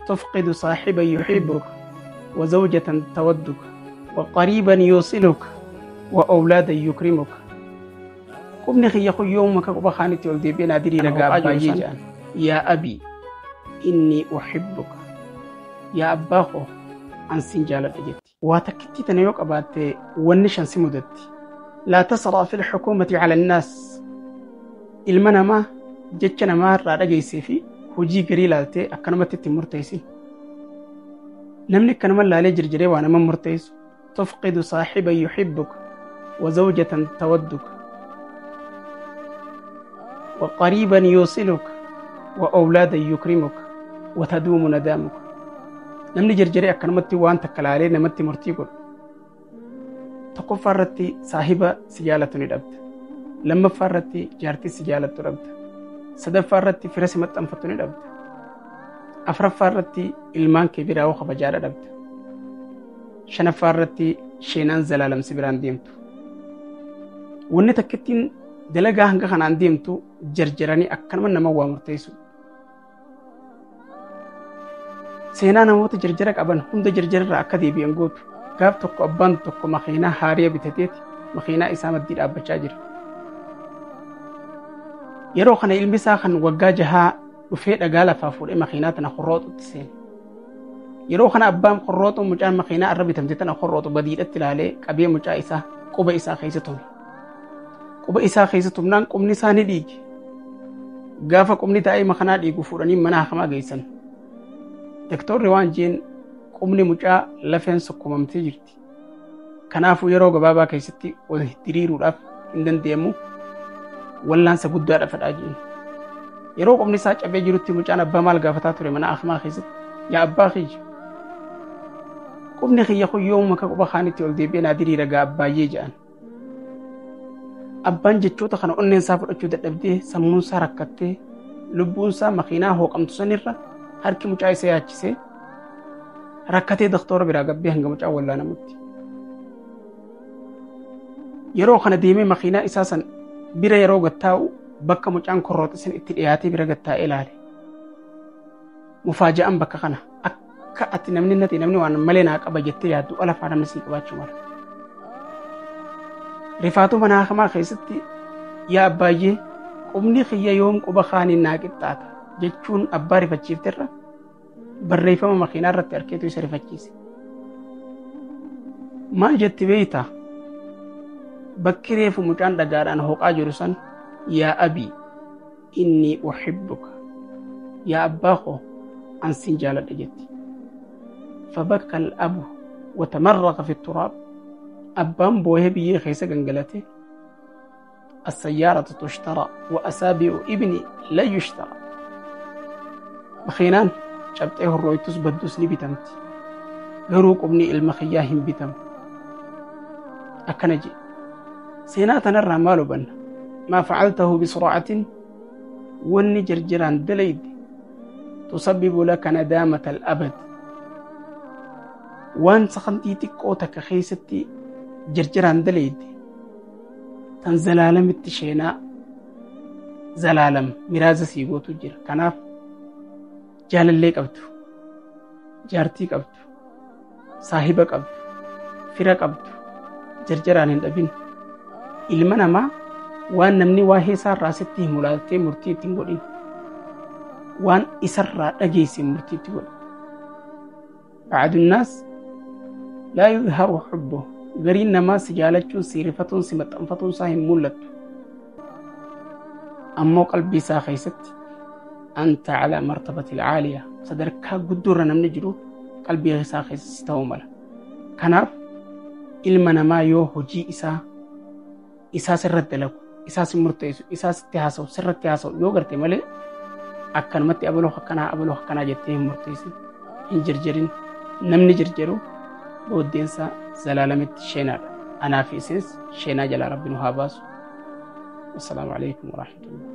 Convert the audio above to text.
تفقد صاحبا يحبك وزوجة تودك وقريبا يوصلك وأولادا يكرمك. قبني خي يخو يومك وبخانتي ولدي بين أدري لقى بايجان يا أبي إني أحبك يا أباخو عن سنجالة أجتي واتكتي تنيوك أبات ونشان سمودتي لا تسرع في الحكومة على الناس المنا ما جتنا ما رأي سيفي وجي قريلاتي أكنمت تمرتيسي نمني كنما لا لي جرجري وانا من مرتيس. تفقد صاحبا يحبك وزوجة تودك وقريبا يوصلك وأولادا يكرمك وتدوم ندامك. نمني جرجري أكنمت وان تكلالي نمت مرتيقل تقو فرتي صاحبة سجالة ندبت لما فرتي جارتي سجالة ندبت سدف فرتي فرسمت أنفت ندبت أفرف فرتي ilmaan kibira oo khabajaara dhabta shanaffaa irratti sheenaan zalaalam sibiraan deemtu wanni takkittiin dalagaa hanga kanaan deemtu jarjaranii akkanuma nama waa murteessu seenaa namoota jarjara qaban hunda jarjararraa akka deebi'an gootu gaaf tokko abbaan tokko makiinaa haariya bitateeti makiinaa isaa maddii dhaabbachaa jira yeroo kana ilmi isaa kan waggaa 6 dhufee dhagaa lafaa fuudhee makiinaa tana qorrooxutti seene yeroo kana abbaan qorrooxu mucaan makiinaa irra bitamte tana qorrooxu badiidhatti ilaalee qabee mucaa isaa quba isaa keessa tume quba isaa keessa tumnaan qubni isaa ni dhiige gaafa qubni taa'ee makiinaa dhiigu fuudhanii mana hakamaa geessan doktorri waan jeen qubni mucaa lafeen sukkumamtee jirti kanaafuu yeroo gabaabaa keessatti wal diriiruudhaaf hin dandeemu wallaansa guddaadha fedhaa jeen yeroo qubni isaa cabee jirutti mucaan abbaa maal gaafataa ture mana hakamaa keessatti yaa abbaa kiyya qubni kiyya yoomuma ka quba kaanitti ol deebi'ee naa diriira gaa abbaayyee jedhan abbaan jechoota kana onneen isaa fudhachuu dadhabdee sammuun isaa rakkattee lubbuun isaa makiinaa hooqamtu sanirra harki mucaa isa yaachisee rakkatee doktora biraa gabbee hanga mucaa wallaanamutti yeroo kana deemee makiinaa isaa san bira yeroo gattaa'u bakka mucaan korrooxisin itti dhiyaatee bira gattaa'ee ilaale mufaaja'an bakka kana akka ati namni waan malee naa qaba jettee yaaddu alafaa namni sii qabaachuu mala rifaatuu mana hakamaa keessatti yaa abbaayyee qubni kiyya yoom quba kaaniin naa qixxaata jechuun abbaa rifachiifterra barreeffama makiinaa irratti arkeetu isa rifachiise maal jetti beeyta bakki reefu mucaan dhagaadhaan hooqaa jiru san yaa abii inni uhibbuka yaa abbaa koo ansin jaaladha jetti فبكى الأب وتمرغ في التراب أبان بوه بيه خيسا قنقلته السيارة تشترى وأسابيع ابني لا يشترى مخينان شابته الرويتوس بدوسني بتمت غروق ابني المخياهم بتم أكنجي سيناتنا الرمال بن ما فعلته بسرعة وني جرجران دليد تسبب لك ندامة الأبد وان سخنتيتك قوتك خيستي جرجران دليد تن زلالم التشينا زلالم مراز سيقوتو جر كناف جال اللي قبتو جارتي قبتو صاحبة قبتو فرا قبتو جرجران اندبين ilmana ma waan namni waa heesaa raasetti himulaatee murtii ittiin godhin waan isarraa dhageesse murtii itti godhin بعض الناس لا يظهر حبه غرين نما سجالتون سيرفتون سمتنفتون ساهم مولت أما قلبي ساخيست أنت على مرتبة العالية صدرك قدر نمنجرو قلبي ساخيست ستومل كناف ilmana ma yoo hojii isaa sirratti dalagu isaa murteessu isaa sitti haasawu sirratti haasawu yoo garte malee akkanumatti abaloo akkanaa jettee hin murteessin hin jarjarin namni jarjaru booddeensa zalaalamitti sheenaadha anaa fi isinis sheenaa jalaa rabbi nu haa baasu. Assalaamu alaykum wa rahmatullah.